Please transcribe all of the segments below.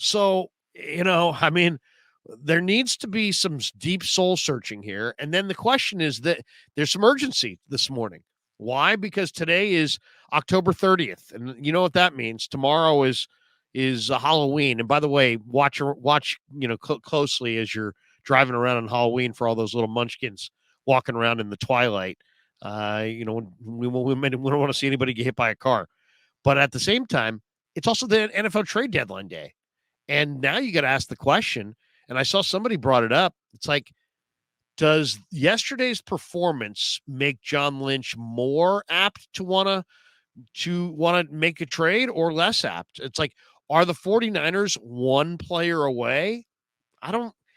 So, I mean, there needs to be some deep soul searching here. And then the question is that there's some urgency this morning. Why? Because today is October 30th. And you know what that means? Tomorrow is Halloween. And by the way, watch closely as you're driving around on Halloween for all those little munchkins walking around in the twilight. We don't want to see anybody get hit by a car. But at the same time, it's also the NFL trade deadline day. And now you got to ask the question, and I saw somebody brought it up. It's like, does yesterday's performance make John Lynch more apt to want to make a trade or less apt? It's like, are the 49ers one player away?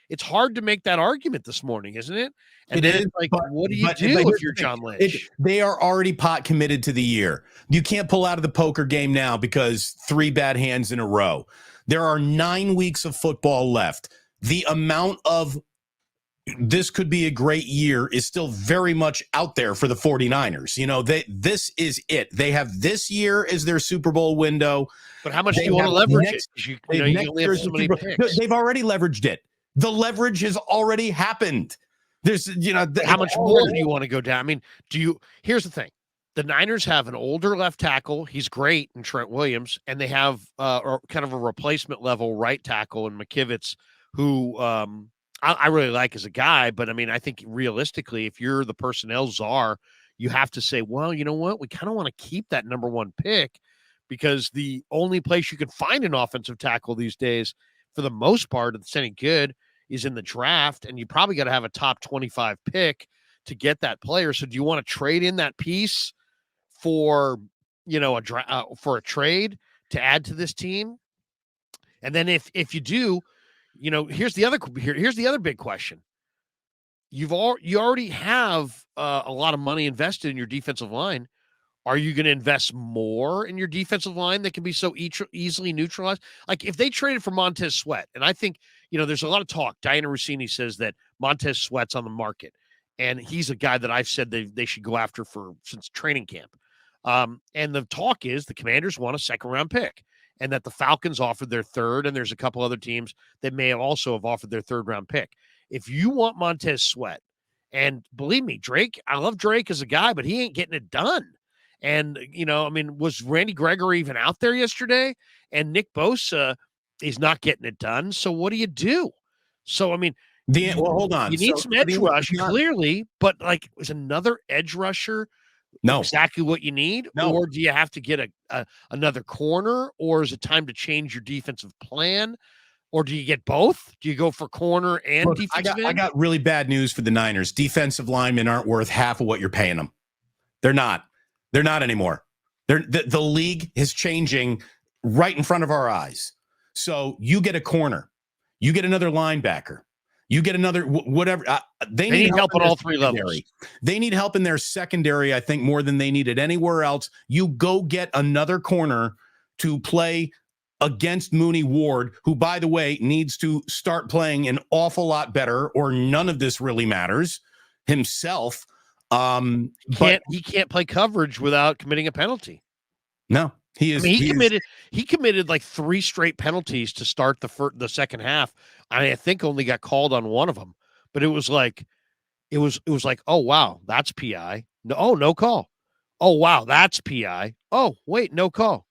It's hard to make that argument this morning, isn't it? And it is, like, what do you do if you're John Lynch? They are already pot committed to the year. You can't pull out of the poker game now because 3 bad hands in a row. There are 9 weeks of football left. The amount of this could be a great year is still very much out there for the 49ers. This is it. They have this year as their Super Bowl window. But how much do you want to leverage it? You only have so many picks. They've already leveraged it. The leverage has already happened. There's, how much more do you want to go down? I mean, here's the thing. The Niners have an older left tackle. He's great in Trent Williams, and they have kind of a replacement level right tackle in McKivitz, who I really like as a guy. But I mean, I think realistically, if you're the personnel czar, you have to say, well, you know what? We kind of want to keep that number 1 pick because the only place you can find an offensive tackle these days, for the most part, that's any good, is in the draft, and you probably got to have a top 25 pick to get that player. So do you want to trade in that piece for, for a trade to add to this team? And then if you do, here's the other big question. You already have a lot of money invested in your defensive line. Are you going to invest more in your defensive line that can be so easily neutralized? Like if they traded for Montez Sweat, and I think, there's a lot of talk. Diana Rossini says that Montez Sweat's on the market, and he's a guy that I've said they should go after since training camp. And the talk is the Commanders want a 2nd-round pick, and that the Falcons offered their 3rd, and there's a couple other teams that may also have offered their 3rd-round pick. If you want Montez Sweat, and believe me, Drake, I love Drake as a guy, but he ain't getting it done. And, was Randy Gregory even out there yesterday? And Nick Bosa is not getting it done. So what do you do? So, hold on. You need some edge rush, clearly, but is another edge rusher exactly what you need? No. Or do you have to get another corner? Or is it time to change your defensive plan? Or do you get both? Do you go for corner and defensive end? I got really bad news for the Niners. Defensive linemen aren't worth half of what you're paying them. They're not. They're not anymore. The league is changing right in front of our eyes. So you get a corner. You get another linebacker. You get another whatever. They need help at all 3 levels. They need help in their secondary, I think, more than they need it anywhere else. You go get another corner to play against Mooney Ward, who, by the way, needs to start playing an awful lot better, or none of this really matters himself. He can't play coverage without committing a penalty. No, he is. He committed like 3 straight penalties to start the second half. I think only got called on one of them, but it was like, oh wow, that's PI. No call. Oh wow, that's PI. Oh wait, no call.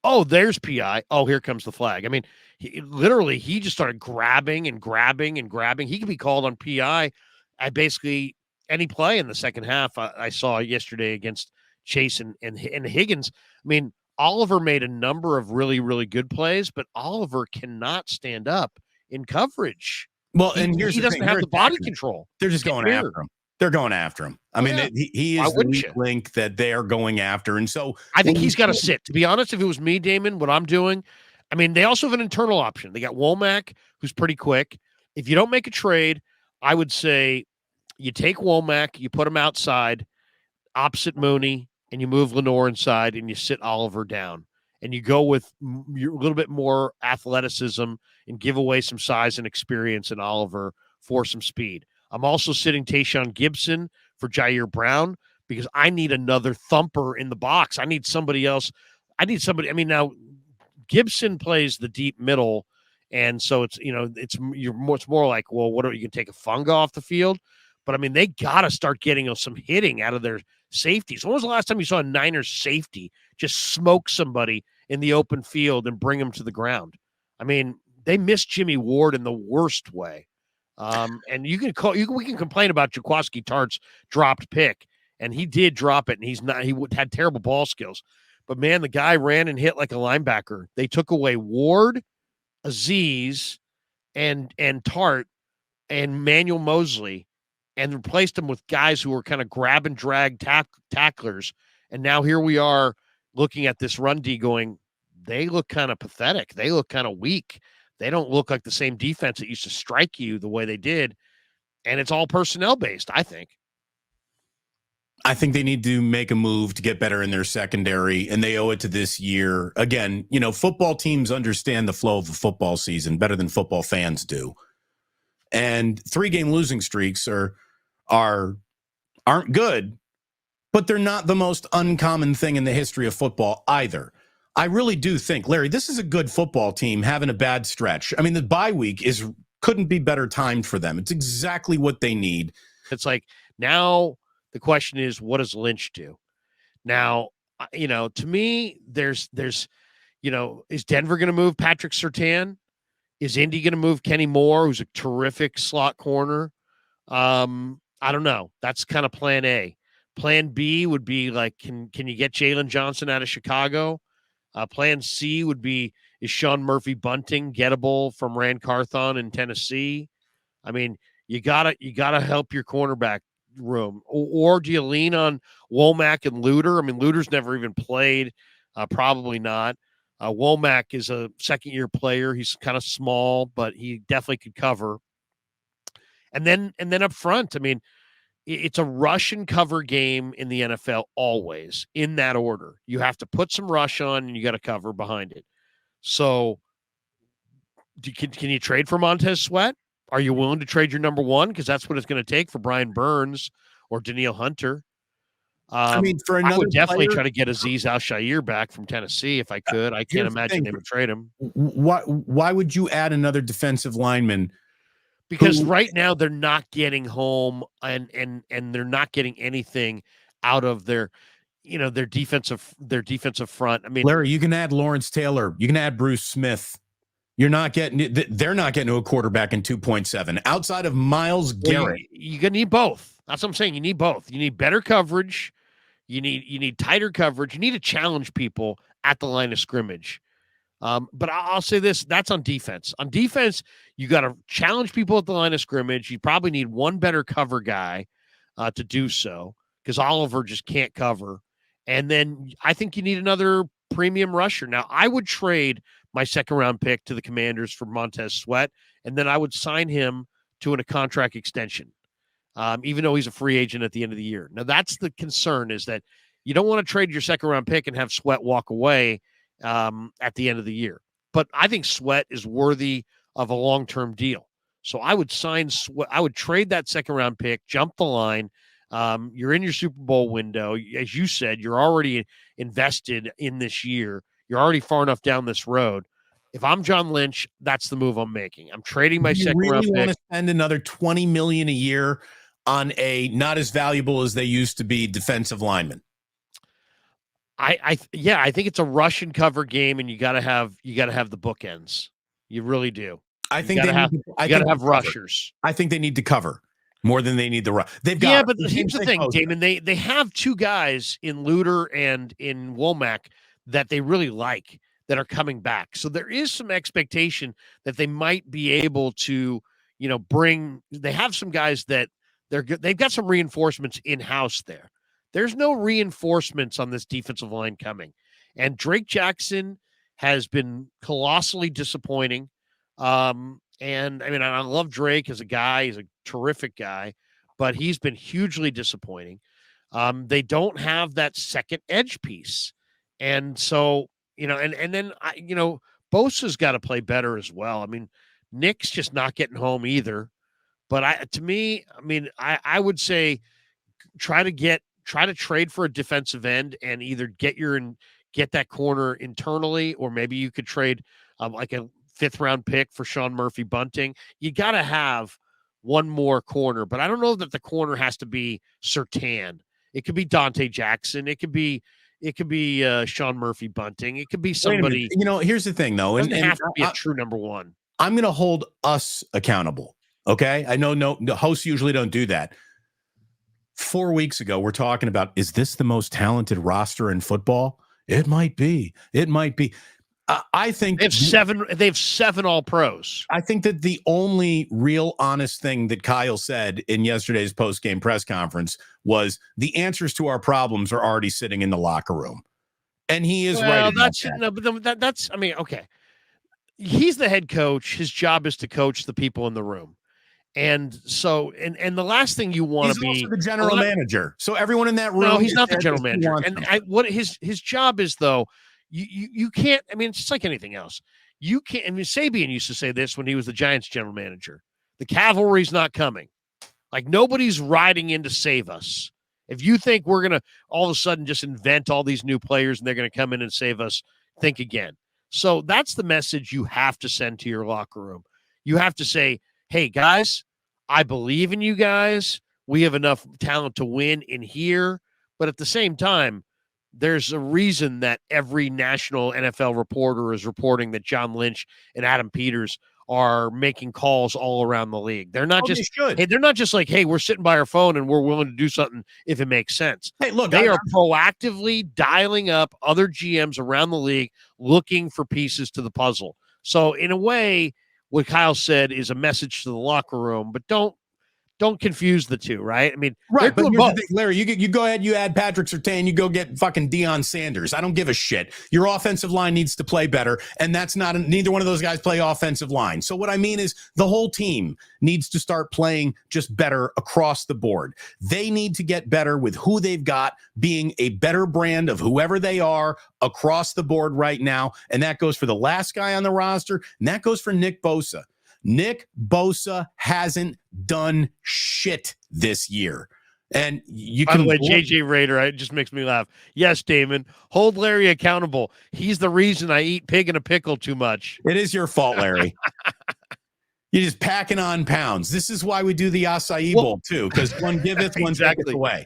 Oh, there's PI. Oh, here comes the flag. I mean, he just started grabbing and grabbing and grabbing. He could be called on PI at basically any play in the second half. I saw yesterday against Chase and Higgins. I mean, Oliver made a number of really, really good plays, but Oliver cannot stand up in coverage. Well, he doesn't have the body control. They're just going after him. They're going after him. I mean, he is the weak link that they are going after. And so I think he's got to sit. To be honest, if it was me, Damon, what I'm doing, I mean, they also have an internal option. They got Womack, who's pretty quick. If you don't make a trade, I would say you take Womack, you put him outside, opposite Mooney, and you move Lenore inside, and you sit Oliver down. And you go with a little bit more athleticism and give away some size and experience in Oliver for some speed. I'm also sitting Tayshaun Gibson for Jair Brown because I need another thumper in the box. I need somebody else. I mean, now Gibson plays the deep middle, And so it's more like, well, what are you going to take a Funga off the field? But I mean, they got to start getting some hitting out of their safeties. When was the last time you saw a Niners safety just smoke somebody in the open field and bring them to the ground? I mean, they missed Jimmy Ward in the worst way. And we can complain about Jaquaski Tartt's dropped pick, and he did drop it, and he had terrible ball skills. But man, the guy ran and hit like a linebacker. They took away Ward, Aziz, and Tart and Manuel Mosley, and replaced them with guys who were kind of grab and drag tacklers. And now here we are looking at this run D going, they look kind of pathetic. They look kind of weak. They don't look like the same defense that used to strike you the way they did. And it's all personnel based, I think. I think they need to make a move to get better in their secondary, and they owe it to this year. Again, football teams understand the flow of a football season better than football fans do. And 3-game losing streaks aren't good, but they're not the most uncommon thing in the history of football either. I really do think, Larry, this is a good football team having a bad stretch. I mean, the bye week couldn't be better timed for them. It's exactly what they need. It's like now the question is, what does Lynch do? Now, to me, there's is Denver going to move Patrick Surtain? Is Indy going to move Kenny Moore, who's a terrific slot corner? I don't know. That's kind of plan A. Plan B would be like, can you get Jalen Johnson out of Chicago? Plan C would be, is Sean Murphy Bunting gettable from Rand Carthon in Tennessee? I mean, you gotta help your cornerback room, or do you lean on Womack and Luter? I mean, Luter's never even played, probably not. Womack is a second-year player. He's kind of small, but he definitely could cover. And then up front, I mean, it's a rush and cover game in the NFL always in that order. You have to put some rush on, and you got to cover behind it. So, can you trade for Montez Sweat? Are you willing to trade your number one? Because that's what it's going to take for Brian Burns or Danielle Hunter. I would definitely try to get Aziz Al-Shaair back from Tennessee if I could. I can't imagine they would trade him. Why would you add another defensive lineman? Because right now they're not getting home and they're not getting anything out of their defensive front. I mean, Larry, you can add Lawrence Taylor, you can add Bruce Smith. They're not getting to a quarterback in 2.7 outside of Myles Garrett. You're gonna need both. That's what I'm saying. You need both. You need better coverage. You need tighter coverage. You need to challenge people at the line of scrimmage. But I'll say this: that's on defense. On defense, you got to challenge people at the line of scrimmage. You probably need one better cover guy to do so, because Oliver just can't cover. And then I think you need another premium rusher. Now, I would trade my second-round pick to the Commanders for Montez Sweat, and then I would sign him to a contract extension, even though he's a free agent at the end of the year. Now, that's the concern, is that you don't want to trade your second-round pick and have Sweat walk away at the end of the year. But I think Sweat is worthy of a long-term deal. So I would sign Sweat. I would trade that second-round pick, jump the line. You're in your Super Bowl window. As you said, you're already invested in this year. You're already far enough down this road. If I'm John Lynch, that's the move I'm making. I'm trading my second round pick. You really want to spend another $20 million a year on a not as valuable as they used to be defensive lineman? I think it's a rush and cover game, and you got to have the bookends. You really do. I think they got to have rushers. I think they need to cover more than they need the rush. They've got, but here's the thing, Damon. They have two guys in Luter and in Womack that they really like, that are coming back. So there is some expectation that they might be able to, bring. They have some guys that they've got some reinforcements in-house there. There's no reinforcements on this defensive line coming. And Drake Jackson has been colossally disappointing. And I mean, I love Drake as a guy. He's a terrific guy, but he's been hugely disappointing. They don't have that second edge piece. And so, and then, Bosa's got to play better as well. I mean, Nick's just not getting home either. But I would say try to trade for a defensive end and either get that corner internally, or maybe you could trade like a 5th-round pick for Sean Murphy-Bunting. You got to have one more corner, but I don't know that the corner has to be Surtain. It could be Dante Jackson. It could be Sean Murphy-Bunting. It could be somebody. Here's the thing, though. It doesn't have to be a true number one. I'm going to hold us accountable, okay? I know the hosts usually don't do that. 4 weeks ago, we're talking about, is this the most talented roster in football? It might be. I think they have seven All-Pros. I think that the only real honest thing that Kyle said in yesterday's post-game press conference was the answers to our problems are already sitting in the locker room. And he is right. That's I mean, okay. He's the head coach. His job is to coach the people in the room. And so, and the last thing you want to be, he's also the general manager. So everyone in that room. No, he's not the general manager. And what his job is, though, you can't. I mean, it's just like anything else. You can't. I mean, Sabian used to say this when he was the Giants general manager: the cavalry's not coming. Like nobody's riding in to save us. If you think we're gonna all of a sudden just invent all these new players and they're gonna come in and save us, think again. So that's the message you have to send to your locker room. You have to say, hey, guys, I believe in you guys. We have enough talent to win in here. But at the same time, there's a reason that every national NFL reporter is reporting that John Lynch and Adam Peters are making calls all around the league. They're not they're not just like, hey, we're sitting by our phone and we're willing to do something if it makes sense. Hey, look, they are proactively dialing up other GMs around the league looking for pieces to the puzzle. So in a way, what Kyle said is a message to the locker room, but don't confuse the two, right? I mean, right. But here's the thing, Larry, you go ahead, you add Patrick Surtain, you go get fucking Deion Sanders. I don't give a shit. Your offensive line needs to play better, and that's not neither one of those guys play offensive line. So what I mean is the whole team needs to start playing just better across the board. They need to get better with who they've got, being a better brand of whoever they are across the board right now. And that goes for the last guy on the roster, and that goes for Nick Bosa. Nick Bosa hasn't done shit this year. And by the way, JJ Raider, it just makes me laugh. Yes, Damon, hold Larry accountable. He's the reason I eat pig in a pickle too much. It is your fault, Larry. You're just packing on pounds. This is why we do the acai bowl too, because one giveth, one taketh away.